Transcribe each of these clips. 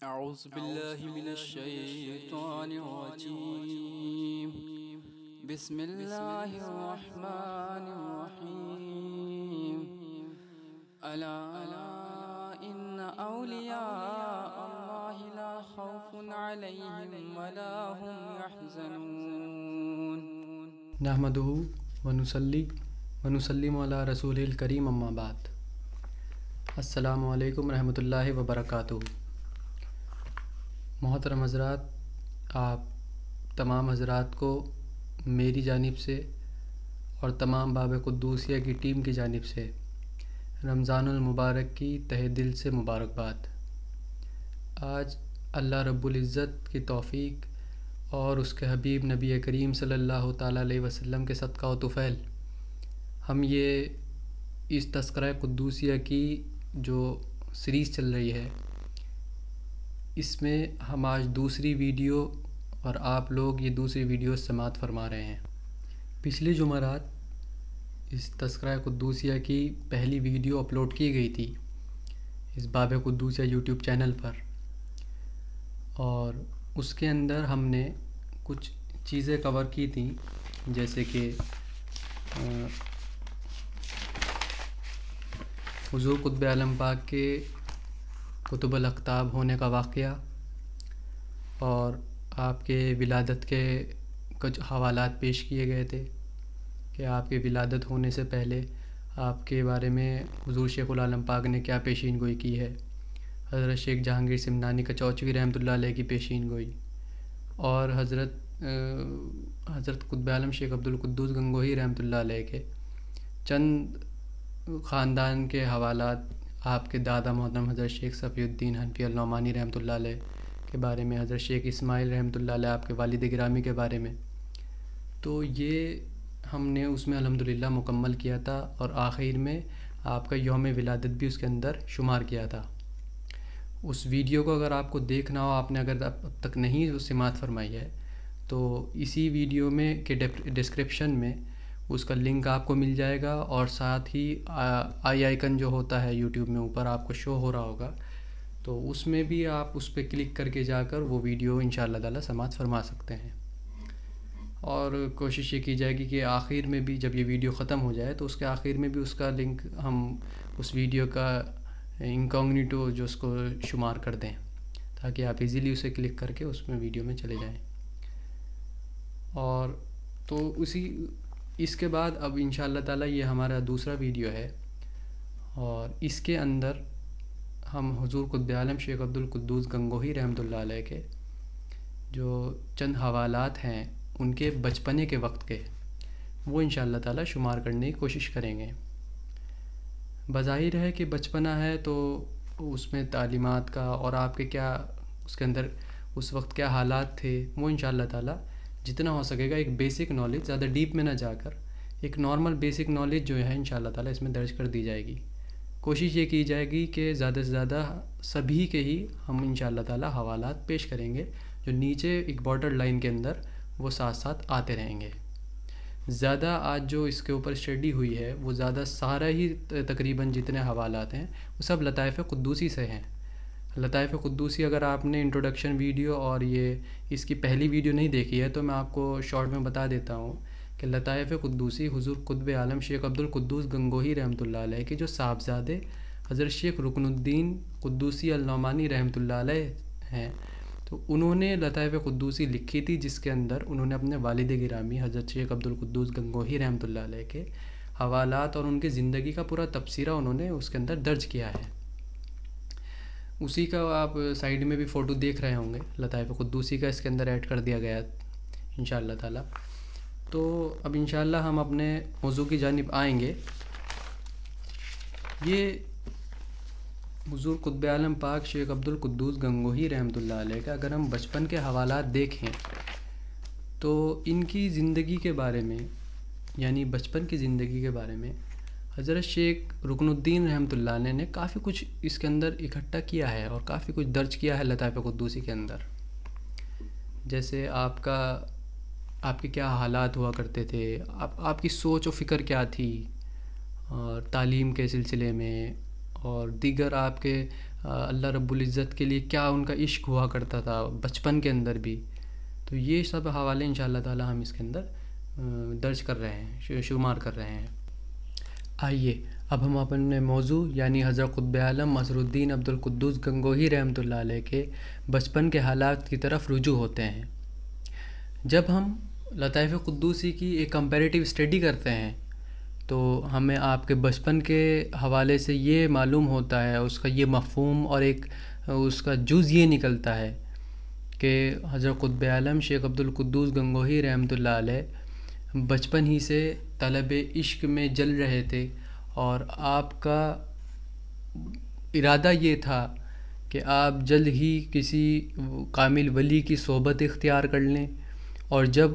أعوذ بالله من الشيطان الرجيم بسم الله الرحمن الرحيم ألا إن أولياء الله لا خوف عليهم ولا هم يحزنون نحمده ونصلي ونسلم علی رسول الکریم اما بعد۔ السلام علیکم ورحمۃ اللہ وبرکاتہ۔ محترم حضرات، آپ تمام حضرات کو میری جانب سے اور تمام باب قدوسیہ کی ٹیم کی جانب سے رمضان المبارک کی تہہ دل سے مبارکباد۔ آج اللہ رب العزت کی توفیق اور اس کے حبیب نبی کریم صلی اللہ تعالیٰ علیہ وسلم کے صدقہ و طفیل ہم یہ اس تذکرہ قدوسیہ کی جو سیریز چل رہی ہے، اس میں ہم آج دوسری ویڈیو اور آپ لوگ یہ دوسری ویڈیو سماعت فرما رہے ہیں۔ پچھلے جمعرات اس تذکرہ قدوسیہ کی پہلی ویڈیو اپلوڈ کی گئی تھی اس باب قدوسیہ یوٹیوب چینل پر، اور اس کے اندر ہم نے کچھ چیزیں کور کی تھیں، جیسے کہ حضور قطب عالم پاک کے کتب الاقطاب ہونے کا واقعہ، اور آپ کے ولادت کے کچھ حوالات پیش کیے گئے تھے کہ آپ کے ولادت ہونے سے پہلے آپ کے بارے میں حضور شیخ العالم پاک نے کیا پیشین گوئی کی ہے، حضرت شیخ جہانگیر سمنانی کچوچوی رحمۃ اللہ علیہ کی پیشین گوئی، اور حضرت قطب عالم شیخ عبدالقدوس گنگوہی رحمۃ اللہ علیہ کے چند خاندان کے حوالات، آپ کے دادا محترم حضرت شیخ صفی الدین حنفی النعمانی رحمۃ اللہ علیہ کے بارے میں، حضرت شیخ اسماعیل رحمۃ اللہ علیہ آپ کے والد گرامی کے بارے میں۔ تو یہ ہم نے اس میں الحمدللہ مکمل کیا تھا، اور آخر میں آپ کا یوم ولادت بھی اس کے اندر شمار کیا تھا۔ اس ویڈیو کو اگر آپ کو دیکھنا ہو، آپ نے اگر اب تک نہیں سماعت فرمائی ہے، تو اسی ویڈیو میں کے ڈسکرپشن میں اس کا لنک آپ کو مل جائے گا، اور ساتھ ہی آئی آئیکن جو ہوتا ہے یوٹیوب میں اوپر آپ کو شو ہو رہا ہوگا، تو اس میں بھی آپ اس پہ کلک کر کے جا کر وہ ویڈیو انشاءاللہ تعالی سماعت فرما سکتے ہیں۔ اور کوشش یہ کی جائے گی کہ آخر میں بھی جب یہ ویڈیو ختم ہو جائے تو اس کے آخر میں بھی اس کا لنک ہم اس ویڈیو کا انکوگنیٹو جو اس کو شمار کر دیں، تاکہ آپ ایزیلی اسے کلک کر کے اس میں ویڈیو میں چلے جائیں۔ اور تو اس کے بعد اب انشاءاللہ تعالی یہ ہمارا دوسرا ویڈیو ہے، اور اس کے اندر ہم حضور قطب عالم شیخ عبدالقدوس گنگوہی رحمۃ اللہ علیہ کے جو چند حوالات ہیں ان کے بچپنے کے وقت کے، وہ انشاءاللہ تعالی شمار کرنے کی کوشش کریں گے۔ بظاہر ہے کہ بچپنا ہے تو اس میں تعلیمات کا اور آپ کے کیا اس کے اندر اس وقت کیا حالات تھے، وہ انشاءاللہ تعالی جتنا ہو سکے گا ایک بیسک نالج، زیادہ ڈیپ میں نہ جا کر ایک نارمل بیسک نالج جو ہے انشاءاللہ تعالی اس میں درج کر دی جائے گی۔ کوشش یہ کی جائے گی کہ زیادہ سے زیادہ سبھی کے ہی ہم انشاءاللہ تعالی حوالات پیش کریں گے، جو نیچے ایک بارڈر لائن کے اندر وہ ساتھ ساتھ آتے رہیں گے۔ زیادہ آج جو اس کے اوپر اسٹڈی ہوئی ہے وہ زیادہ سارا ہی تقریباً جتنے حوالات ہیں وہ سب لطائف قدوسی سے ہیں۔ لطائف قدوسی اگر آپ نے انٹروڈکشن ویڈیو اور یہ اس کی پہلی ویڈیو نہیں دیکھی ہے تو میں آپ کو شارٹ میں بتا دیتا ہوں کہ لطائف قدوسی حضور قطب عالم شیخ عبدالقدوس گنگوہی رحمۃ اللہ علیہ کے جو صاحبزادے حضرت شیخ رکن الدین قدوسی النعمانی رحمۃ اللہ علیہ ہیں، تو انہوں نے لطائف قدوسی لکھی تھی، جس کے اندر انہوں نے اپنے والد گرامی حضرت شیخ عبدالقدوس گنگوہی رحمۃ اللہ علیہ کے حوالات اور ان کی زندگی کا پورا تبصرہ انہوں نے اس کے اندر درج کیا ہے۔ اسی کا آپ سائیڈ میں بھی فوٹو دیکھ رہے ہوں گے، لطائف قدوسی کا اس کے اندر ایڈ کر دیا گیا انشاءاللہ تعالی۔ تو اب انشاءاللہ ہم اپنے موضوع کی جانب آئیں گے۔ یہ حضور قطب عالم پاک شیخ عبدالقدوس گنگوہی رحمۃ اللہ علیہ کا اگر ہم بچپن کے حوالات دیکھیں تو ان کی زندگی کے بارے میں، یعنی بچپن کی زندگی کے بارے میں حضرت شیخ رکن الدین رحمۃ اللہ علیہ نے کافی کچھ اس کے اندر اکٹھا کیا ہے اور کافی کچھ درج کیا ہے لطائف قدوسی کے اندر، جیسے آپ کے کیا حالات ہوا کرتے تھے، آپ کی سوچ و فکر کیا تھی، اور تعلیم کے سلسلے میں اور دیگر آپ کے اللہ رب العزت کے لیے کیا ان کا عشق ہوا کرتا تھا بچپن کے اندر بھی. تو یہ سب حوالے انشاءاللہ تعالی ہم اس کے اندر درج کر رہے ہیں، شمار کر رہے ہیں. آئیے اب ہم اپنے موضوع یعنی حضرت قطب عالم اظہر الدین عبدالقدوس گنگوہی رحمۃ اللہ علیہ کے بچپن کے حالات کی طرف رجوع ہوتے ہیں. جب ہم لطائف قدوسی کی ایک کمپیریٹیو اسٹڈی کرتے ہیں تو ہمیں آپ کے بچپن کے حوالے سے یہ معلوم ہوتا ہے، اس کا یہ مفہوم اور ایک اس کا جز یہ نکلتا ہے کہ حضرت قطب عالم شیخ عبدالقدوس گنگوہی رحمۃ اللہ علیہ بچپن ہی سے طلب عشق میں جل رہے تھے، اور آپ کا ارادہ یہ تھا کہ آپ جلد ہی کسی کامل ولی کی صحبت اختیار کر لیں، اور جب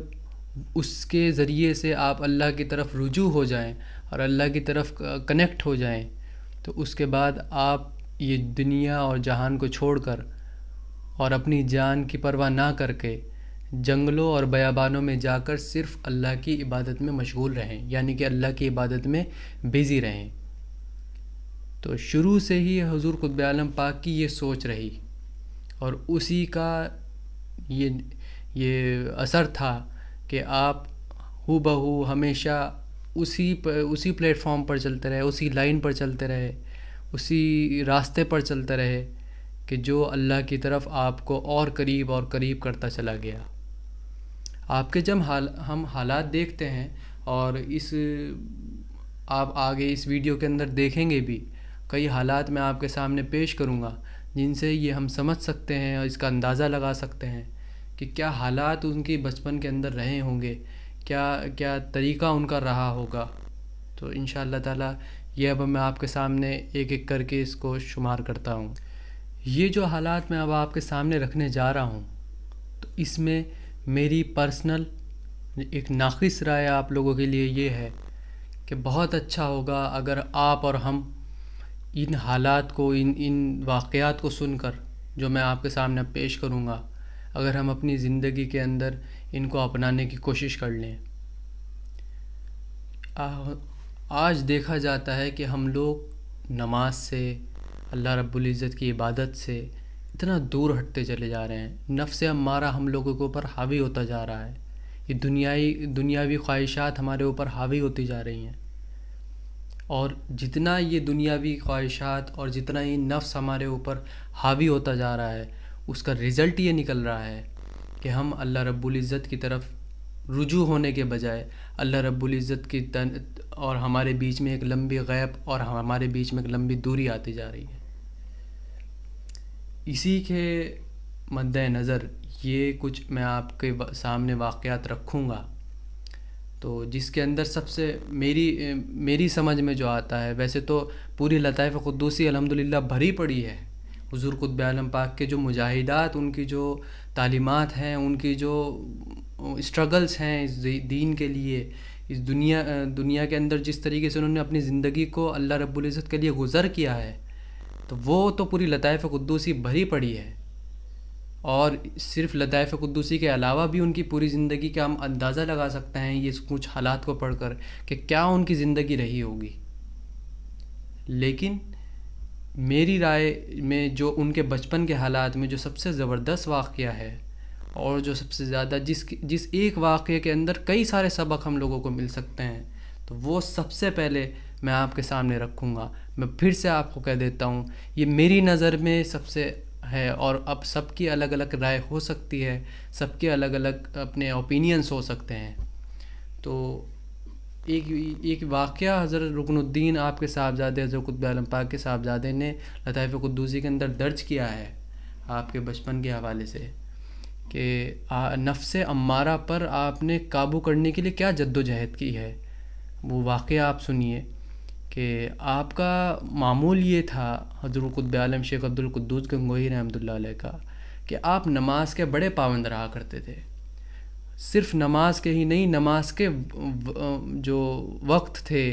اس کے ذریعے سے آپ اللہ کی طرف رجوع ہو جائیں اور اللہ کی طرف کنیکٹ ہو جائیں تو اس کے بعد آپ یہ دنیا اور جہان کو چھوڑ کر اور اپنی جان کی پرواہ نہ کر کے جنگلوں اور بیابانوں میں جا کر صرف اللہ کی عبادت میں مشغول رہیں، یعنی کہ اللہ کی عبادت میں بیزی رہیں. تو شروع سے ہی حضور قطب عالم پاک کی یہ سوچ رہی، اور اسی کا یہ اثر تھا کہ آپ ہو بہو ہمیشہ اسی پلیٹ فارم پر چلتے رہے، اسی لائن پر چلتے رہے، اسی راستے پر چلتے رہے کہ جو اللہ کی طرف آپ کو اور قریب کرتا چلا گیا. آپ کے جب ہم حالات دیکھتے ہیں، اور آپ آگے اس ویڈیو کے اندر دیکھیں گے بھی، کئی حالات میں آپ کے سامنے پیش کروں گا جن سے یہ ہم سمجھ سکتے ہیں اور اس کا اندازہ لگا سکتے ہیں کہ کیا حالات ان کی بچپن کے اندر رہے ہوں گے، کیا طریقہ ان کا رہا ہوگا. تو انشاءاللہ تعالی یہ اب میں آپ کے سامنے ایک ایک کر کے اس کو شمار کرتا ہوں. یہ جو حالات میں اب آپ کے سامنے رکھنے جا رہا ہوں تو اس میں میری پرسنل ایک ناقص رائے آپ لوگوں کے لیے یہ ہے کہ بہت اچھا ہوگا اگر آپ اور ہم ان حالات کو، ان واقعات کو سن کر جو میں آپ کے سامنے پیش کروں گا، اگر ہم اپنی زندگی کے اندر ان کو اپنانے کی کوشش کر لیں. آج دیکھا جاتا ہے کہ ہم لوگ نماز سے، اللہ رب العزت کی عبادت سے اتنا دور ہٹتے چلے جا رہے ہیں. نفس امارہ ہم لوگوں کے اوپر حاوی ہوتا جا رہا ہے، یہ دنیاوی خواہشات ہمارے اوپر حاوی ہوتی جا رہی ہیں، اور جتنا یہ دنیاوی خواہشات اور جتنا یہ نفس ہمارے اوپر حاوی ہوتا جا رہا ہے اس کا رزلٹ یہ نکل رہا ہے کہ ہم اللہ رب العزت کی طرف رجوع ہونے کے بجائے اللہ رب العزت کی اور ہمارے بیچ میں ایک لمبی غیب اور ہمارے بیچ میں ایک لمبی دوری آتی جا رہی ہے. اسی کے مد نظر یہ کچھ میں آپ کے سامنے واقعات رکھوں گا، تو جس کے اندر سب سے میری سمجھ میں جو آتا ہے، ویسے تو پوری لطائف قدوسی الحمدللہ بھری پڑی ہے حضور قطب عالم پاک کے جو مجاہدات، ان کی جو تعلیمات ہیں، ان کی جو اسٹرگلز ہیں اس دین کے لیے، اس دنیا کے اندر جس طریقے سے انہوں نے اپنی زندگی کو اللہ رب العزت کے لیے گزر کیا ہے، تو وہ تو پوری لطائف قدوسی بھری پڑی ہے. اور صرف لطائف قدوسی کے علاوہ بھی ان کی پوری زندگی کا ہم اندازہ لگا سکتے ہیں یہ کچھ حالات کو پڑھ کر کہ کیا ان کی زندگی رہی ہوگی. لیکن میری رائے میں جو ان کے بچپن کے حالات میں جو سب سے زبردست واقعہ ہے، اور جو سب سے زیادہ جس ایک واقعے کے اندر کئی سارے سبق ہم لوگوں کو مل سکتے ہیں، تو وہ سب سے پہلے میں آپ کے سامنے رکھوں گا. میں پھر سے آپ کو کہہ دیتا ہوں، یہ میری نظر میں سب سے ہے، اور اب سب کی الگ الگ رائے ہو سکتی ہے، سب کے الگ الگ اپنے اوپینینس ہو سکتے ہیں. تو ایک واقعہ حضرت رکن الدین آپ کے صاحبزادے حضرت قطب عالم پاک کے صاحبزادے نے لطائف قدوسی کے اندر درج کیا ہے آپ کے بچپن کے حوالے سے کہ نفس امارہ پر آپ نے قابو کرنے کے لیے کیا جد و جہد کی ہے. وہ واقعہ آپ سنیے کہ آپ کا معمول یہ تھا حضرت قطب عالم شیخ عبدالقدوس گنگوہی رحمۃ اللہ علیہ کا کہ آپ نماز کے بڑے پابند رہا کرتے تھے. صرف نماز کے ہی نہیں، نماز کے جو وقت تھے،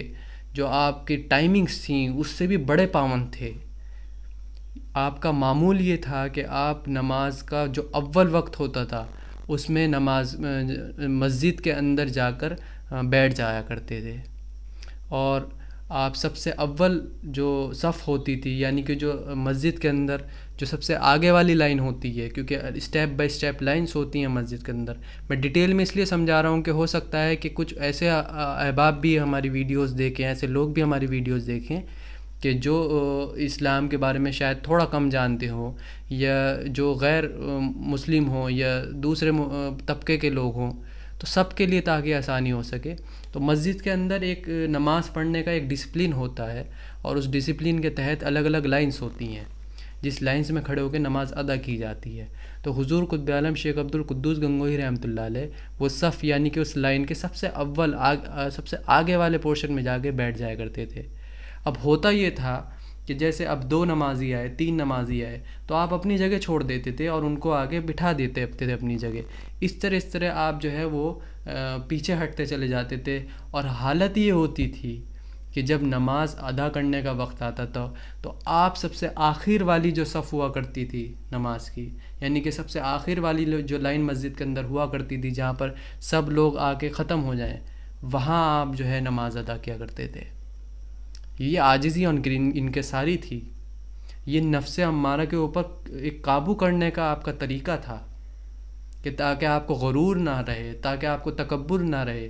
جو آپ کی ٹائمنگز تھیں، اس سے بھی بڑے پابند تھے. آپ کا معمول یہ تھا کہ آپ نماز کا جو اول وقت ہوتا تھا اس میں نماز مسجد کے اندر جا کر بیٹھ جایا کرتے تھے، اور آپ سب سے اول جو صف ہوتی تھی، یعنی کہ جو مسجد کے اندر جو سب سے آگے والی لائن ہوتی ہے، کیونکہ اسٹیپ بائی اسٹیپ لائنس ہوتی ہیں مسجد کے اندر. میں ڈیٹیل میں اس لیے سمجھا رہا ہوں کہ ہو سکتا ہے کہ کچھ ایسے احباب بھی ہماری ویڈیوز دیکھیں، ایسے لوگ بھی ہماری ویڈیوز دیکھیں کہ جو اسلام کے بارے میں شاید تھوڑا کم جانتے ہوں، یا جو غیر مسلم ہوں یا دوسرے طبقے کے لوگ ہوں، تو سب کے لیے تاکہ آسانی ہو سکے. تو مسجد کے اندر ایک نماز پڑھنے کا ایک ڈسپلن ہوتا ہے، اور اس ڈسپلن کے تحت الگ الگ لائنس ہوتی ہیں جس لائنس میں کھڑے ہو کے نماز ادا کی جاتی ہے. تو حضور قطب عالم شیخ عبدالقدوس گنگوہی رحمۃ اللہ علیہ وہ صف یعنی کہ اس لائن کے سب سے اول سب سے آگے والے پورشن میں جا کے بیٹھ جایا کرتے تھے. اب ہوتا یہ تھا کہ جیسے اب 2 نمازی آئے، 3 نمازی آئے، تو آپ اپنی جگہ چھوڑ دیتے تھے اور ان کو آگے بٹھا دیتے تھے اپنی جگہ. اس طرح آپ جو ہے وہ پیچھے ہٹتے چلے جاتے تھے. اور حالت یہ ہوتی تھی کہ جب نماز ادا کرنے کا وقت آتا تھا تو آپ سب سے آخر والی جو صف ہوا کرتی تھی نماز کی، یعنی کہ سب سے آخر والی جو لائن مسجد کے اندر ہوا کرتی تھی جہاں پر سب لوگ آ کے ختم ہو جائیں، وہاں آپ جو ہے نماز ادا کیا کرتے تھے. یہ عاجزی اور انکساری تھی. یہ نفس امارہ کے اوپر ایک قابو کرنے کا آپ کا طریقہ تھا کہ تاکہ آپ کو غرور نہ رہے، تاکہ آپ کو تکبر نہ رہے.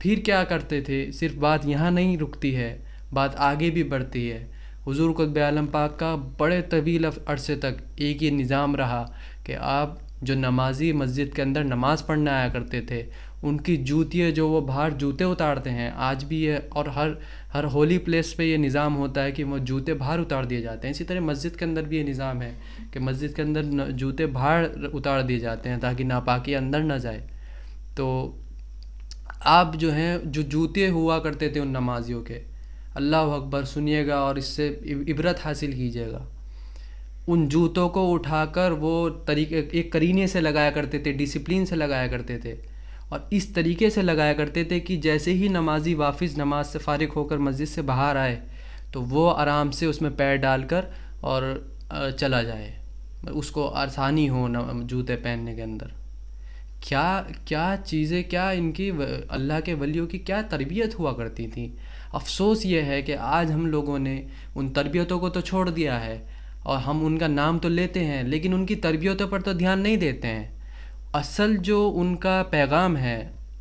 پھر کیا کرتے تھے؟ صرف بات یہاں نہیں رکتی ہے، بات آگے بھی بڑھتی ہے. حضور قطب عالم پاک کا بڑے طویل عرصے تک ایک یہ نظام رہا کہ آپ جو نمازی مسجد کے اندر نماز پڑھنے آیا کرتے تھے، ان کی جوتیاں جو وہ باہر جوتے اتارتے ہیں آج بھی یہ، اور ہر ہولی پلیس پہ یہ نظام ہوتا ہے کہ وہ جوتے باہر اتار دیے جاتے ہیں. اسی طرح مسجد کے اندر بھی یہ نظام ہے کہ مسجد کے اندر جوتے باہر اتار دیے جاتے ہیں تاکہ ناپاکی اندر نہ جائے. تو آپ جو ہیں جو جوتے ہوا کرتے تھے ان نمازیوں کے، اللہ اکبر سنیے گا اور اس سے عبرت حاصل کیجیے گا. ان جوتوں کو اٹھا کر وہ طریقے ایک کرینے سے لگایا کرتے تھے، ڈسپلن سے لگایا کرتے تھے، اور اس طریقے سے لگایا کرتے تھے کہ جیسے ہی نمازی واپس نماز سے فارغ ہو کر مسجد سے باہر آئے تو وہ آرام سے اس میں پیر ڈال کر اور چلا جائے، اس کو آسانی ہو جوتے پہننے کے اندر. کیا چیزیں، کیا ان کی اللہ کے ولیوں کی کیا تربیت ہوا کرتی تھی. افسوس یہ ہے کہ آج ہم لوگوں نے ان تربیتوں کو تو چھوڑ دیا ہے، اور ہم ان کا نام تو لیتے ہیں لیکن ان کی تربیتوں پر تو دھیان نہیں دیتے ہیں. اصل جو ان کا پیغام ہے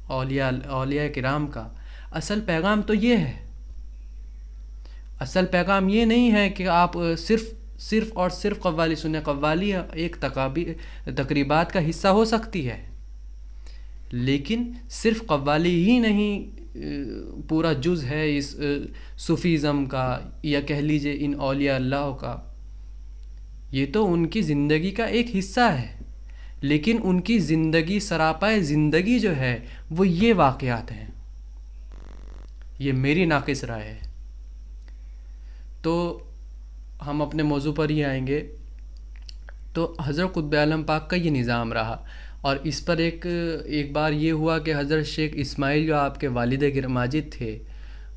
اولیاء کرام کا، اصل پیغام تو یہ ہے. اصل پیغام یہ نہیں ہے کہ آپ صرف اور صرف قوالی سنیں. قوالی ایک تقریبات کا حصہ ہو سکتی ہے، لیکن صرف قوالی ہی نہیں پورا جز ہے اس صوفیزم کا، یا کہہ لیجئے ان اولیاء اللہ کا. یہ تو ان کی زندگی کا ایک حصہ ہے، لیکن ان کی زندگی، سراپائے زندگی جو ہے وہ یہ واقعات ہیں. یہ میری ناقص رائے ہے. تو ہم اپنے موضوع پر ہی آئیں گے. تو حضرت قطب عالم پاک کا یہ نظام رہا، اور اس پر ایک بار یہ ہوا کہ حضرت شیخ اسماعیل جو آپ کے والد ماجد تھے،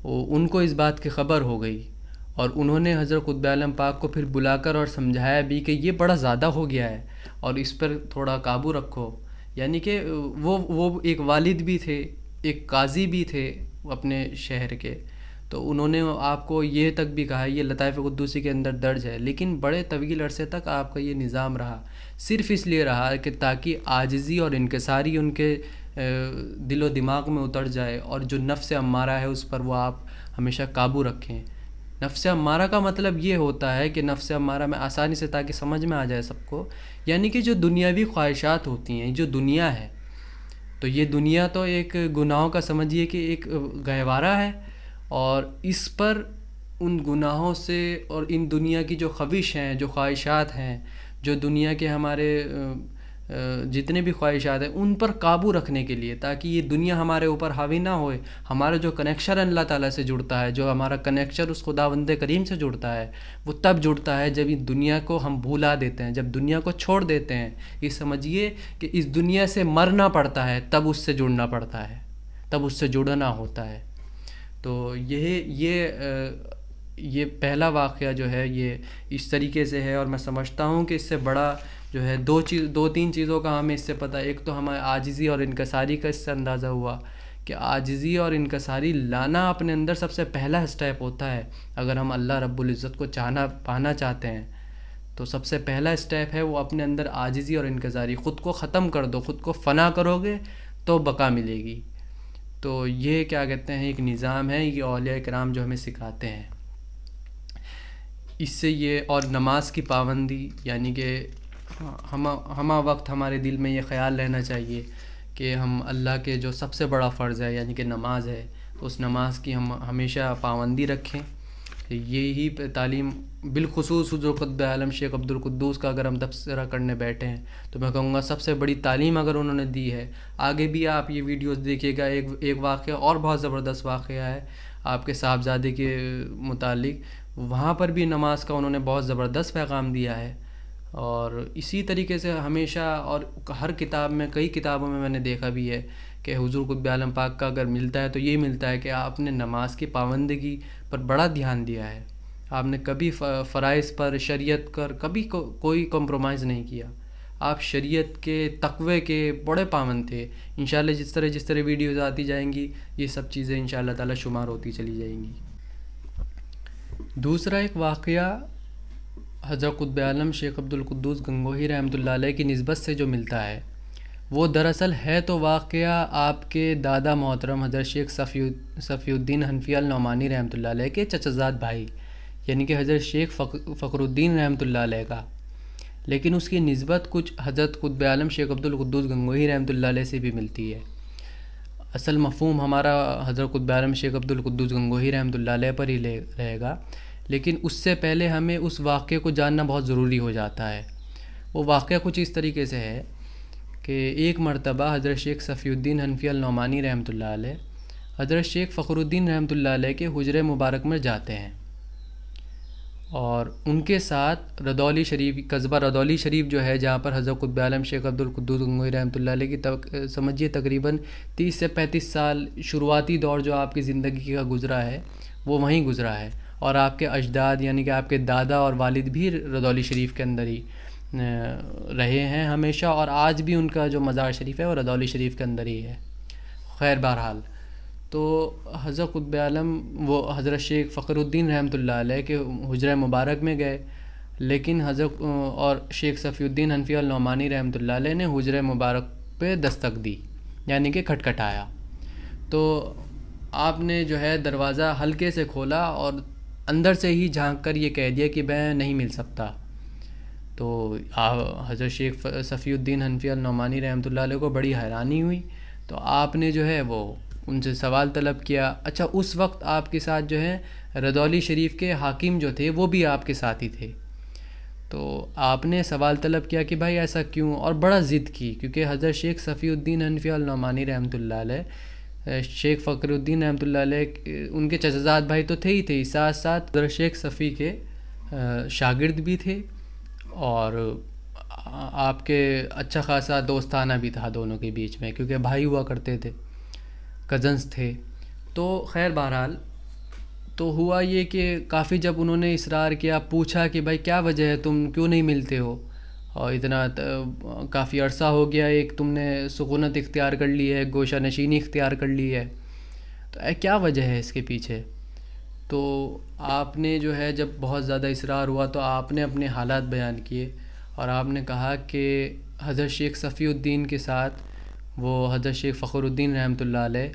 ان کو اس بات کی خبر ہو گئی، اور انہوں نے حضرت قطب عالم پاک کو پھر بلا کر اور سمجھایا بھی کہ یہ بڑا زیادہ ہو گیا ہے اور اس پر تھوڑا قابو رکھو. یعنی کہ وہ ایک والد بھی تھے، ایک قاضی بھی تھے اپنے شہر کے. تو انہوں نے آپ کو یہ تک بھی کہا، یہ لطائف قدوسی کے اندر درج ہے، لیکن بڑے طویل عرصے تک آپ کا یہ نظام رہا. صرف اس لیے رہا کہ تاکہ عاجزی اور انکساری ان کے دل و دماغ میں اتر جائے، اور جو نفس امارہ ہے اس پر وہ آپ ہمیشہ قابو رکھیں. نفس امارہ کا مطلب یہ ہوتا ہے کہ نفس امارہ میں آسانی سے، تاکہ سمجھ میں آ جائے سب کو، یعنی کہ جو دنیاوی خواہشات ہوتی ہیں، جو دنیا ہے، تو یہ دنیا تو ایک گناہوں کا سمجھیے کہ ایک گہوارہ ہے، اور اس پر ان گناہوں سے اور ان دنیا کی جو خواہش ہیں، جو خواہشات ہیں، جو دنیا کے ہمارے جتنے بھی خواہشات ہیں، ان پر قابو رکھنے کے لیے، تاکہ یہ دنیا ہمارے اوپر حاوی نہ ہوئے. ہمارا جو کنیکشن اللہ تعالیٰ سے جڑتا ہے، جو ہمارا کنیکشن اس خداوند کریم سے جڑتا ہے، وہ تب جڑتا ہے جب اس دنیا کو ہم بھولا دیتے ہیں، جب دنیا کو چھوڑ دیتے ہیں. یہ سمجھیے کہ اس دنیا سے مرنا پڑتا ہے، تب اس سے جڑنا پڑتا ہے، تب اس سے جڑنا ہوتا ہے. تو یہ پہلا واقعہ جو ہے یہ اس طریقے سے ہے. اور میں سمجھتا ہوں کہ اس سے بڑا جو ہے دو تین چیزوں کا ہمیں اس سے پتہ. ایک تو ہمیں عاجزی اور انکساری کا اس سے اندازہ ہوا کہ عاجزی اور انکساری لانا اپنے اندر سب سے پہلا اسٹیپ ہوتا ہے. اگر ہم اللہ رب العزت کو پانا چاہتے ہیں تو سب سے پہلا اسٹیپ ہے وہ اپنے اندر عاجزی اور انکساری. خود کو ختم کر دو، خود کو فنا کرو گے تو بقا ملے گی. تو یہ کیا کہتے ہیں ایک نظام ہے، یہ اولیاء کرام جو ہمیں سکھاتے ہیں. اس سے یہ اور نماز کی پابندی، یعنی کہ ہمہ وقت ہمارے دل میں یہ خیال رہنا چاہیے کہ ہم اللہ کے جو سب سے بڑا فرض ہے یعنی کہ نماز ہے، اس نماز کی ہم ہمیشہ پابندی رکھیں. یہی تعلیم بالخصوص حضور قطب عالم شیخ عبد القدوس کا اگر ہم تبصرہ کرنے بیٹھے ہیں تو میں کہوں گا سب سے بڑی تعلیم اگر انہوں نے دی ہے. آگے بھی آپ یہ ویڈیوز دیکھیے گا، ایک واقعہ اور بہت زبردست واقعہ ہے آپ کے صاحبزادے کے متعلق. وہاں پر بھی نماز کا انہوں نے بہت زبردست پیغام دیا ہے. اور اسی طریقے سے ہمیشہ اور ہر کتاب میں، کئی کتابوں میں نے دیکھا بھی ہے کہ حضور قطب عالم پاک کا اگر ملتا ہے تو یہ ملتا ہے کہ آپ نے نماز کی پابندگی پر بڑا دھیان دیا ہے. آپ نے کبھی فرائض پر، شریعت پر کبھی کوئی کمپرومائز نہیں کیا. آپ شریعت کے، تقوی کے بڑے پابند تھے. انشاءاللہ جس طرح ویڈیوز آتی جائیں گی یہ سب چیزیں انشاءاللہ تعالی شمار ہوتی چلی جائیں گی. دوسرا ایک واقعہ حضرت قطب عالم شیخ عبد القدوس گنگوہی رحمۃ اللہ علیہ کی نسبت سے جو ملتا ہے وہ دراصل ہے تو واقعہ آپ کے دادا محترم حضرت شیخ صفی الدین حنفیہ النعمانی رحمۃ اللہ علیہ کے چچا زاد بھائی یعنی کہ حضرت شیخ فخر الدین رحمۃ اللہ علیہ کا. لیکن اس کی نسبت کچھ حضرت قطب عالم شیخ عبد القدوس گنگوہی رحمۃ اللہ علیہ سے بھی ملتی ہے. اصل مفہوم ہمارا حضرت قطب عالم شیخ عبد القدوس گنگوہی رحمۃ اللہ علیہ پر ہی رہے گا. لیکن اس سے پہلے ہمیں اس واقعے کو جاننا بہت ضروری ہو جاتا ہے. وہ واقعہ کچھ اس طریقے سے ہے کہ ایک مرتبہ حضرت شیخ صفی الدین حنفیہ النعمانی رحمۃ اللہ علیہ حضرت شیخ فخر الدین رحمۃ اللہ علیہ کے حجرے مبارک میں جاتے ہیں اور ان کے ساتھ ردولی شریف، قصبہ ردولی شریف جو ہے جہاں پر حضرت قطب عالم شیخ عبد القدوس گنگوہی رحمۃ اللہ علیہ کی سمجھیے تقریباً 30 سے 35 سال شروعاتی دور جو آپ کی زندگی کا گزرا ہے وہ وہیں گزرا ہے. اور آپ کے اجداد یعنی کہ آپ کے دادا اور والد بھی ردولی شریف کے اندر ہی رہے ہیں ہمیشہ، اور آج بھی ان کا جو مزار شریف ہے وہ ردولی شریف کے اندر ہی ہے. خیر بہرحال تو حضرت قطب عالم وہ حضرت شیخ فخر الدین رحمۃ اللہ علیہ کے حجرہ مبارک میں گئے، لیکن حضرت اور شیخ صفی الدین حنفیہ النعمانی رحمۃ اللہ علیہ نے حجرہ مبارک پہ دستک دی یعنی کہ کھٹکھٹایا. تو آپ نے جو ہے دروازہ ہلکے سے کھولا اور اندر سے ہی جھانک کر یہ کہہ دیا کہ میں نہیں مل سکتا. تو حضرت شیخ صفی الدین حنفیہ النعمانی رحمۃ اللہ علیہ کو بڑی حیرانی ہوئی. تو آپ نے جو ہے وہ ان سے سوال طلب کیا. اچھا اس وقت آپ کے ساتھ جو ہے ردولی شریف کے حاکم جو تھے وہ بھی آپ کے ساتھ ہی تھے. تو آپ نے سوال طلب کیا کہ بھائی ایسا کیوں، اور بڑا ضد کی کیونکہ حضرت شیخ صفی الدین حنفیہ النعمانی رحمۃ اللہ علیہ، شیخ فخر الدین رحمۃ اللہ علیہ ان کے چچا زاد بھائی تو تھے ہی تھے، ساتھ ساتھ حضرت شیخ صفی کے شاگرد بھی تھے اور آپ کے اچھا خاصا دوستانہ بھی تھا دونوں کے بیچ میں کیونکہ بھائی ہوا کرتے تھے، کزنس تھے. تو خیر بہرحال تو ہوا یہ کہ کافی جب انہوں نے اصرار کیا، پوچھا کہ بھائی کیا وجہ ہے، تم کیوں نہیں ملتے ہو، اور اتنا کافی عرصہ ہو گیا، ایک تم نے سکونت اختیار کر لی ہے، گوشہ نشینی اختیار کر لی ہے، تو کیا وجہ ہے اس کے پیچھے. تو آپ نے جو ہے جب بہت زیادہ اصرار ہوا تو آپ نے اپنے حالات بیان کیے اور آپ نے کہا کہ حضرت شیخ صفی الدین کے ساتھ وہ حضرت شیخ فخر الدین رحمۃ اللہ علیہ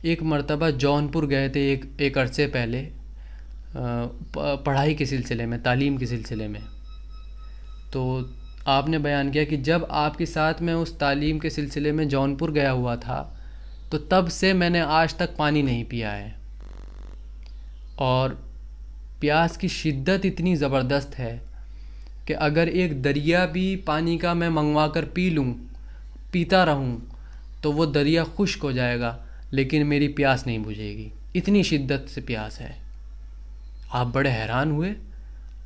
ایک مرتبہ جونپور گئے تھے ایک عرصے پہلے پڑھائی کے سلسلے میں، تعلیم کے سلسلے میں. تو آپ نے بیان کیا کہ جب آپ کے ساتھ میں اس تعلیم کے سلسلے میں جونپور گیا ہوا تھا تو تب سے میں نے آج تک پانی نہیں پیا ہے، اور پیاس کی شدت اتنی زبردست ہے کہ اگر ایک دریا بھی پانی کا میں منگوا کر پیتا رہوں تو وہ دریا خشک ہو جائے گا لیکن میری پیاس نہیں بجھے گی، اتنی شدت سے پیاس ہے. آپ بڑے حیران ہوئے،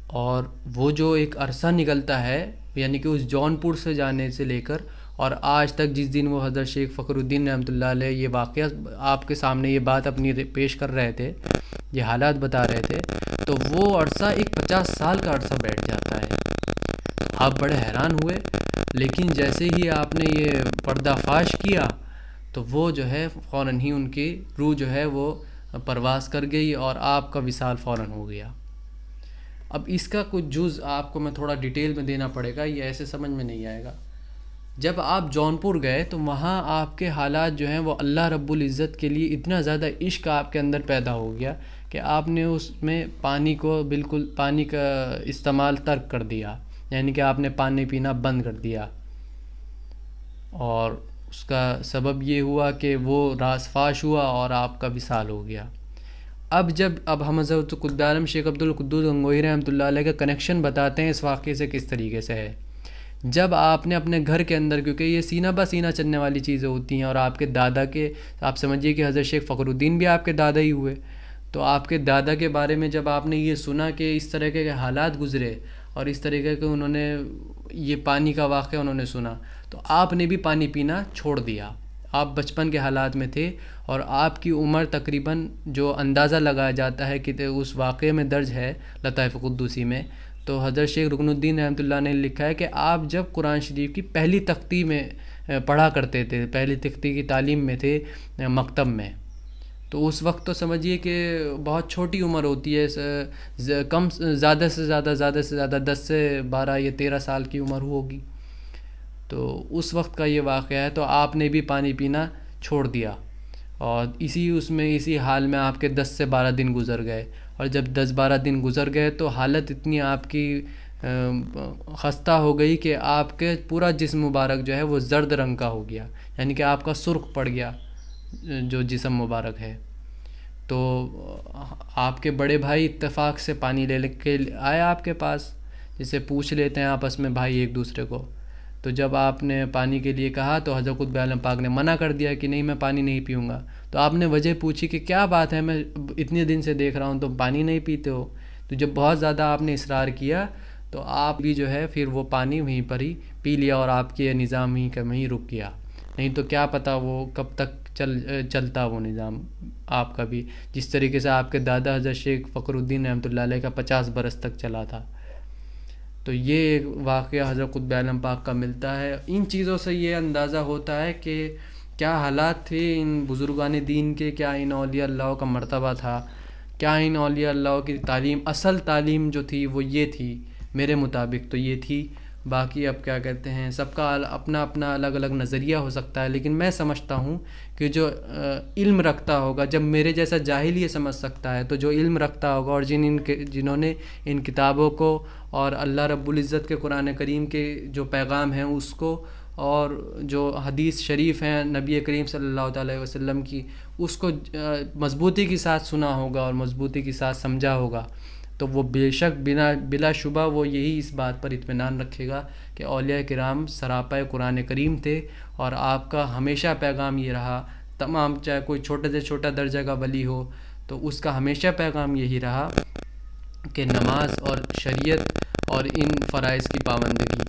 اور وہ جو ایک عرصہ نکلتا ہے یعنی کہ اس جونپور سے جانے سے لے کر اور آج تک جس دن وہ حضرت شیخ فخر الدین رحمۃ اللہ علیہ یہ واقعہ آپ کے سامنے یہ بات اپنی پیش کر رہے تھے، یہ حالات بتا رہے تھے، تو وہ عرصہ ایک 50 سال کا عرصہ بیٹھ جاتا ہے. آپ بڑے حیران ہوئے، لیکن جیسے ہی آپ نے یہ پردہ فاش کیا تو وہ جو ہے فوراً ہی ان کی روح جو ہے وہ پرواز کر گئی اور آپ کا وصال فوراً ہو گیا۔ اب اس کا کچھ جز آپ کو میں تھوڑا ڈیٹیل میں دینا پڑے گا، یہ ایسے سمجھ میں نہیں آئے گا۔ جب آپ جونپور گئے تو وہاں آپ کے حالات جو ہیں وہ اللہ رب العزت کے لیے اتنا زیادہ عشق آپ کے اندر پیدا ہو گیا کہ آپ نے اس میں پانی کو بالکل پانی کا استعمال ترک کر دیا، یعنی کہ آپ نے پانی پینا بند کر دیا، اور اس کا سبب یہ ہوا کہ وہ راز فاش ہوا اور آپ کا وصال ہو گیا۔ اب ہم حضرت قطب عالم شیخ عبد القدوس گنگوہی رحمۃ اللہ علیہ کا کنیکشن بتاتے ہیں اس واقعے سے کس طریقے سے ہے۔ جب آپ نے اپنے گھر کے اندر، کیونکہ یہ سینہ بہ سینہ چلنے والی چیزیں ہوتی ہیں، اور آپ کے دادا کے، آپ سمجھیے کہ حضرت شیخ فخر الدین بھی آپ کے دادا ہی ہوئے، تو آپ کے دادا کے بارے میں جب آپ نے یہ سنا کہ اس طرح کے حالات گزرے اور اس طریقے کے انہوں نے یہ پانی کا واقعہ انہوں نے سنا، تو آپ نے بھی پانی پینا چھوڑ دیا۔ آپ بچپن کے حالات میں تھے اور آپ کی عمر تقریباً جو اندازہ لگایا جاتا ہے کہ اس واقعے میں درج ہے لطائف قدوسی میں، تو حضرت شیخ رکن الدین رحمۃ اللہ نے لکھا ہے کہ آپ جب قرآن شریف کی پہلی تختی میں پڑھا کرتے تھے، پہلی تختی کی تعلیم میں تھے مکتب میں، تو اس وقت تو سمجھیے کہ بہت چھوٹی عمر ہوتی ہے، زیادہ سے زیادہ 10 سے 12 یا 13 سال کی عمر ہوگی، تو اس وقت کا یہ واقعہ ہے۔ تو آپ نے بھی پانی پینا چھوڑ دیا، اور اسی حال میں آپ کے 10 سے 12 دن گزر گئے، اور جب 10-12 دن گزر گئے تو حالت اتنی آپ کی خستہ ہو گئی کہ آپ کے پورا جسم مبارک جو ہے وہ زرد رنگ کا ہو گیا، یعنی کہ آپ کا سرخ پڑ گیا جو جسم مبارک ہے۔ تو آپ کے بڑے بھائی اتفاق سے پانی لے کے آئے آپ کے پاس، جسے پوچھ لیتے ہیں آپس میں بھائی ایک دوسرے کو، تو جب آپ نے پانی کے لیے کہا تو حضرت قطب عالم پاک نے منع کر دیا کہ نہیں، میں پانی نہیں پیوں گا۔ تو آپ نے وجہ پوچھی کہ کیا بات ہے، میں اتنے دن سے دیکھ رہا ہوں تم پانی نہیں پیتے ہو۔ تو جب بہت زیادہ آپ نے اصرار کیا تو آپ بھی جو ہے پھر وہ پانی وہیں پر ہی پی لیا، اور آپ کے نظام وہیں رک گیا، نہیں تو کیا پتہ وہ کب تک چلتا وہ نظام آپ کا بھی، جس طریقے سے آپ کے دادا حضرت شیخ فخر الدین رحمۃ اللہ علیہ کا 50 برس تک چلا تھا۔ تو یہ ایک واقعہ حضرت قطب عالم پاک کا ملتا ہے۔ ان چیزوں سے یہ اندازہ ہوتا ہے کہ کیا حالات تھے ان بزرگان دین کے، کیا ان اولیاء اللہ کا مرتبہ تھا، کیا ان اولیاء اللہ کی تعلیم، اصل تعلیم جو تھی وہ یہ تھی، میرے مطابق تو یہ تھی۔ باقی اب کیا کہتے ہیں، سب کا اپنا اپنا الگ الگ نظریہ ہو سکتا ہے، لیکن میں سمجھتا ہوں کہ جو علم رکھتا ہوگا، جب میرے جیسا جاہل یہ سمجھ سکتا ہے، تو جو علم رکھتا ہوگا اور جنہوں نے ان کتابوں کو اور اللہ رب العزت کے قرآن کریم کے جو پیغام ہیں اس کو، اور جو حدیث شریف ہیں نبی کریم صلی اللہ تعالی وسلم کی، اس کو مضبوطی کے ساتھ سنا ہوگا اور مضبوطی کے ساتھ سمجھا ہوگا، تو وہ بے شک بلا شبہ وہ یہی اس بات پر اطمینان رکھے گا کہ اولیاء کرام سراپا قرآن کریم تھے، اور آپ کا ہمیشہ پیغام یہ رہا، تمام چاہے کوئی چھوٹے سے چھوٹا درجہ کا ولی ہو تو اس کا ہمیشہ پیغام یہی رہا کہ نماز اور شریعت اور ان فرائض کی پابندگی،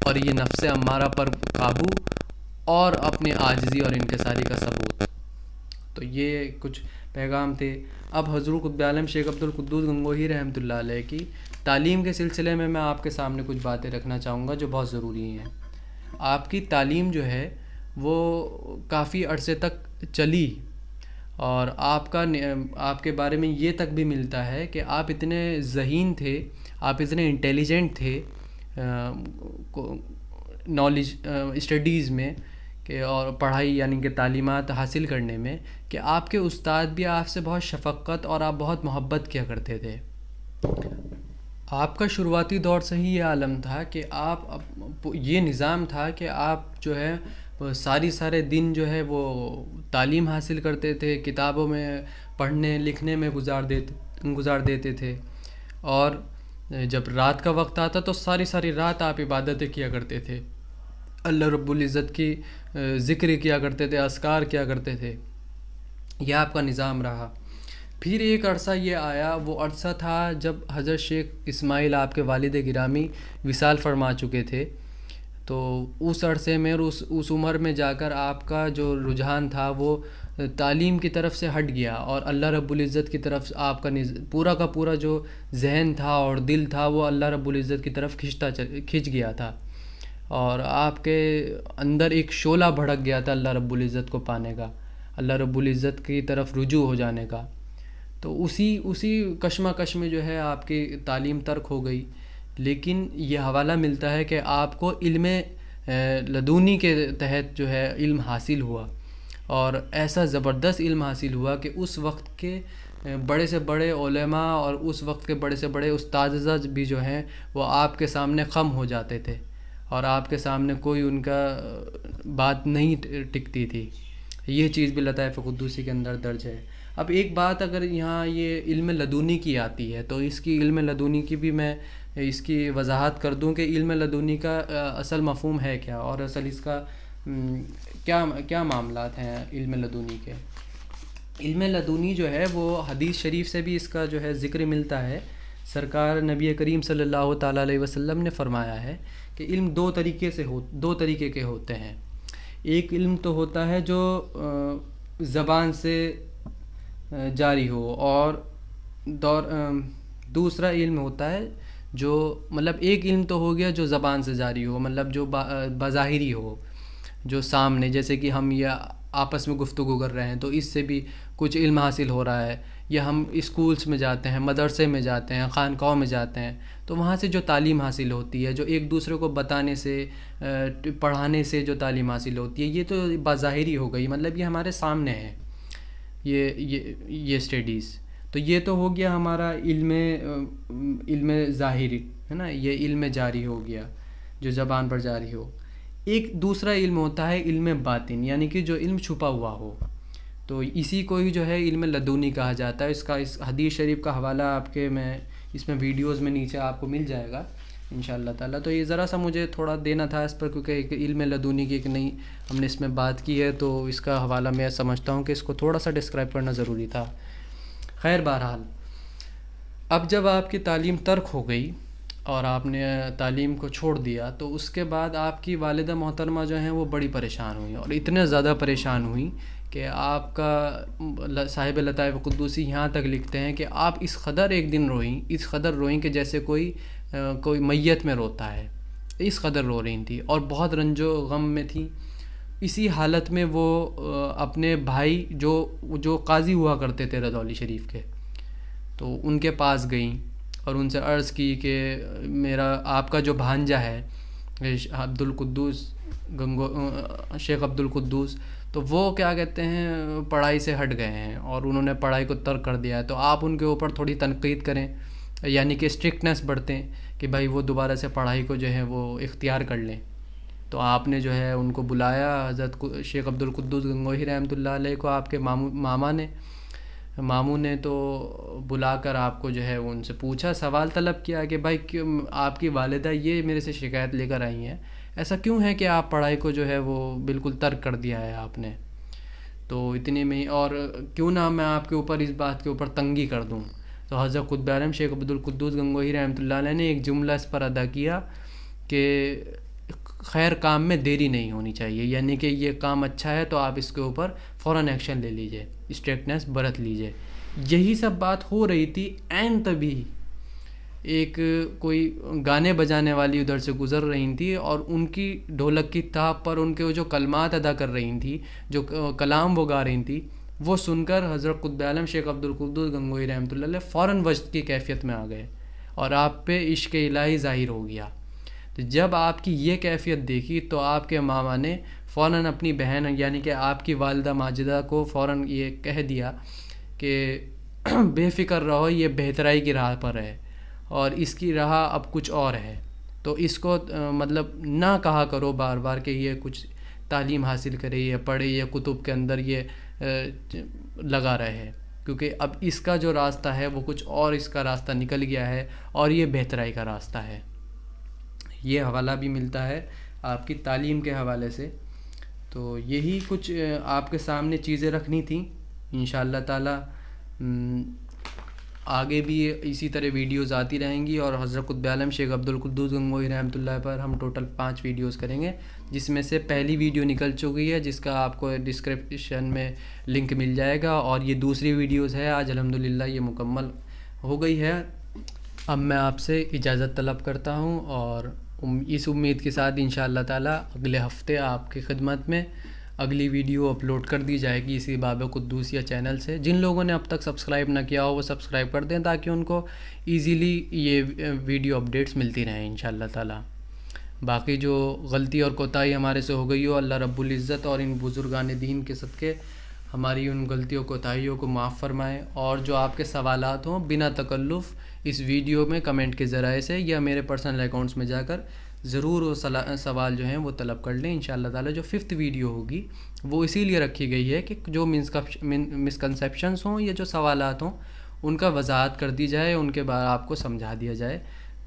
اور یہ نفس امارہ پر قابو، اور اپنے عاجزی اور انکساری کا ثبوت۔ تو یہ کچھ پیغام تھے۔ اب حضور قطب عالم شیخ عبد القدوس گنگوہی رحمۃ اللہ علیہ کی تعلیم کے سلسلے میں آپ کے سامنے کچھ باتیں رکھنا چاہوں گا جو بہت ضروری ہیں۔ آپ کی تعلیم جو ہے وہ کافی عرصے تک چلی، اور آپ کے بارے میں یہ تک بھی ملتا ہے کہ آپ اتنے ذہین تھے، آپ اتنے انٹیلیجنٹ تھے نالج اسٹڈیز میں کہ، اور پڑھائی یعنی کہ تعلیمات حاصل کرنے میں، کہ آپ کے استاد بھی آپ سے بہت شفقت اور آپ بہت محبت کیا کرتے تھے۔ آپ کا شروعاتی دور سے ہی یہ عالم تھا کہ یہ نظام تھا کہ آپ جو ہے سارے دن جو ہے وہ تعلیم حاصل کرتے تھے، کتابوں میں پڑھنے لکھنے میں گزار دیتے تھے، اور جب رات کا وقت آتا تو ساری رات آپ عبادتیں کیا کرتے تھے، اللہ رب العزت کی ذکر کیا کرتے تھے، اذکار کیا کرتے تھے، یہ آپ کا نظام رہا۔ پھر ایک عرصہ یہ آیا، وہ عرصہ تھا جب حضرت شیخ اسماعیل آپ کے والد گرامی وصال فرما چکے تھے، تو اس عرصے میں اور اس عمر میں جا کر آپ کا جو رجحان تھا وہ تعلیم کی طرف سے ہٹ گیا، اور اللہ رب العزت کی طرف آپ کا پورا کا پورا جو ذہن تھا اور دل تھا وہ اللہ رب العزت کی طرف کھنچ گیا تھا۔ اور آپ کے اندر ایک شعلہ بھڑک گیا تھا اللہ رب العزت کو پانے کا، اللہ رب العزت کی طرف رجوع ہو جانے کا، تو اسی کشمکش میں جو ہے آپ کی تعلیم ترک ہو گئی۔ لیکن یہ حوالہ ملتا ہے کہ آپ کو علم لدونی کے تحت جو ہے علم حاصل ہوا، اور ایسا زبردست علم حاصل ہوا کہ اس وقت کے بڑے سے بڑے علماء اور اس وقت کے بڑے سے بڑے اساتذہ بھی جو ہیں وہ آپ کے سامنے خم ہو جاتے تھے، اور آپ کے سامنے کوئی ان کا بات نہیں ٹکتی تھی۔ یہ چیز بھی لطائف قدوسی کے اندر درج ہے۔ اب ایک بات اگر یہاں یہ علم لدونی کی آتی ہے تو اس کی علم لدونی کی بھی میں اس کی وضاحت کر دوں کہ علم لدونی کا اصل مفہوم ہے کیا، اور اصل اس کا کیا معاملات ہیں علم لدونی کے۔ علم لدونی جو ہے وہ حدیث شریف سے بھی اس کا جو ہے ذکر ملتا ہے۔ سرکار نبی کریم صلی اللہ تعالیٰ علیہ وسلم نے فرمایا ہے کہ علم دو طریقے کے ہوتے ہیں۔ ایک علم تو ہوتا ہے جو زبان سے جاری ہو، اور دوسرا علم ہوتا ہے جو مطلب ایک علم تو ہو گیا جو زبان سے جاری ہو، مطلب جو بظاہری ہو، جو سامنے، جیسے کہ ہم یہ آپس میں گفتگو کر رہے ہیں تو اس سے بھی کچھ علم حاصل ہو رہا ہے، یا ہم اسکولس میں جاتے ہیں، مدرسے میں جاتے ہیں، خانقاہوں میں جاتے ہیں تو وہاں سے جو تعلیم حاصل ہوتی ہے، جو ایک دوسرے کو بتانے سے پڑھانے سے جو تعلیم حاصل ہوتی ہے، یہ تو بظاہری ہو گئی، مطلب یہ ہمارے سامنے ہے یہ اسٹڈیز۔ تو یہ تو ہو گیا ہمارا علم ظاہری ہے نا، یہ علم جاری ہو گیا جو زبان پر جاری ہو۔ ایک دوسرا علم ہوتا ہے علم باطن، یعنی کہ جو علم چھپا ہوا ہو، تو اسی کو ہی جو ہے علم لدونی کہا جاتا ہے۔ اس حدیث شریف کا حوالہ آپ کے میں اس میں ویڈیوز میں نیچے آپ کو مل جائے گا انشاءاللہ تعالیٰ۔ تو یہ ذرا سا مجھے تھوڑا دینا تھا اس پر، کیونکہ ایک علم لدونی کی ایک نئی ہم نے اس میں بات کی ہے، تو اس کا حوالہ میں سمجھتا ہوں کہ اس کو تھوڑا سا ڈسکرائب کرنا ضروری تھا۔ خیر، بہرحال اب جب آپ کی تعلیم ترک ہو گئی اور آپ نے تعلیم کو چھوڑ دیا، تو اس کے بعد آپ کی والدہ محترمہ جو ہیں وہ بڑی پریشان ہوئیں، اور اتنے زیادہ پریشان ہوئیں کہ آپ کا صاحب لطائف قدوسی یہاں تک لکھتے ہیں کہ آپ اس قدر ایک دن روئیں کہ جیسے کوئی میت میں روتا ہے، اس قدر رو رہی تھیں اور بہت رنج و غم میں تھیں۔ اسی حالت میں وہ اپنے بھائی جو قاضی ہوا کرتے تھے رضولی شریف کے، تو ان کے پاس گئیں اور ان سے عرض کی کہ آپ کا جو بھانجا ہے شیخ عبد القدوس، تو وہ کیا کہتے ہیں پڑھائی سے ہٹ گئے ہیں اور انہوں نے پڑھائی کو ترک کر دیا ہے، تو آپ ان کے اوپر تھوڑی تنقید کریں، یعنی کہ اسٹرکٹنس برتیں کہ بھائی وہ دوبارہ سے پڑھائی کو جو ہے وہ اختیار کر لیں۔ تو آپ نے جو ہے ان کو بلایا، حضرت شیخ عبد القدوس گنگوہی رحمۃ اللہ علیہ کو آپ کے ماموں نے تو بلا کر آپ کو جو ہے ان سے پوچھا، سوال طلب کیا کہ بھائی آپ کی والدہ یہ میرے سے شکایت لے کر آئی ہیں، ایسا کیوں ہے کہ آپ پڑھائی کو جو ہے وہ بالکل ترک کر دیا ہے آپ نے؟ تو اتنے میں اور کیوں نہ میں آپ کے اوپر اس بات کے اوپر تنگی کر دوں۔ تو حضرت قطب عالم شیخ عبد القدوس گنگوہی رحمۃ اللہ علیہ نے ایک جملہ اس پر ادا کیا کہ خیر کام میں دیری نہیں ہونی چاہیے، یعنی کہ یہ کام اچھا ہے تو آپ اس کے اوپر فوراً ایکشن لے لیجئے، اسٹرکٹنس برت لیجئے۔ یہی سب بات ہو رہی تھی، عین تبھی ایک کوئی گانے بجانے والی ادھر سے گزر رہی تھی، اور ان کی ڈھولک کی تاپ پر ان کے جو کلمات ادا کر رہی تھیں، جو کلام وہ گا رہی تھیں، وہ سن کر حضرت قطب عالم شیخ عبد القدوس گنگوہی رحمۃ اللہ علیہ فوراً وجد کی کیفیت میں آ گئے اور آپ پہ عشق الہی ظاہر ہو گیا۔ تو جب آپ کی یہ کیفیت دیکھی تو آپ کے ماما نے فوراً اپنی بہن یعنی کہ آپ کی والدہ ماجدہ کو فوراً یہ کہہ دیا کہ بے فکر رہو، یہ بہترائی کی راہ پر ہے اور اس کی راہ اب کچھ اور ہے، تو اس کو مطلب نہ کہا کرو بار بار کہ یہ کچھ تعلیم حاصل کرے، یہ پڑھے، یہ کتب کے اندر یہ لگا رہے، کیونکہ اب اس کا جو راستہ ہے وہ کچھ اور، اس کا راستہ نکل گیا ہے اور یہ بہترائی کا راستہ ہے۔ یہ حوالہ بھی ملتا ہے آپ کی تعلیم کے حوالے سے۔ تو یہی کچھ آپ کے سامنے چیزیں رکھنی تھیں، انشاءاللہ تعالیٰ آگے بھی اسی طرح ویڈیوز آتی رہیں گی، اور حضرت قطب عالم شیخ عبد القدوس گنگوہی رحمۃ اللہ پر ہم ٹوٹل 5 ویڈیوز کریں گے، جس میں سے پہلی ویڈیو نکل چکی ہے جس کا آپ کو ڈسکرپشن میں لنک مل جائے گا، اور یہ دوسری ویڈیوز ہے آج الحمدللہ یہ مکمل ہو گئی ہے۔ اب میں آپ سے اجازت طلب کرتا ہوں اور اس امید کے ساتھ انشاءاللہ تعالیٰ اگلے ہفتے آپ کی خدمت میں اگلی ویڈیو اپلوڈ کر دی جائے گی اسی باب قدوسیہ چینل سے. جن لوگوں نے اب تک سبسکرائب نہ کیا ہو وہ سبسکرائب کر دیں تاکہ ان کو ایزیلی یہ ویڈیو اپڈیٹس ملتی رہیں انشاءاللہ تعالیٰ. باقی جو غلطی اور کوتاہی ہمارے سے ہو گئی ہو، اللہ رب العزت اور ان بزرگان دین کے صدقے ہماری ان غلطیوں کوتاہیوں کو معاف فرمائے. اور جو آپ کے سوالات ہوں بنا تکلف اس ویڈیو میں کمنٹ کے ذرائع سے یا میرے پرسنل اکاؤنٹس میں جا کر ضرور وہ سوال جو ہیں وہ طلب کر لیں انشاءاللہ تعالیٰ. جو 5th ویڈیو ہوگی وہ اسی لیے رکھی گئی ہے کہ جو مسکنسیپشنس ہوں یا جو سوالات ہوں ان کا وضاحت کر دی جائے، ان کے بعد آپ کو سمجھا دیا جائے.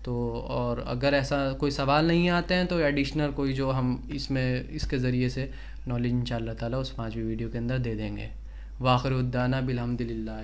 تو اور اگر ایسا کوئی سوال نہیں آتے ہیں تو ایڈیشنل کوئی جو ہم اس کے ذریعے سے نالج انشاءاللہ تعالیٰ اس 5ویں ویڈیو کے اندر دے دیں گے. وآخر الدعوانا بالحمد للہ.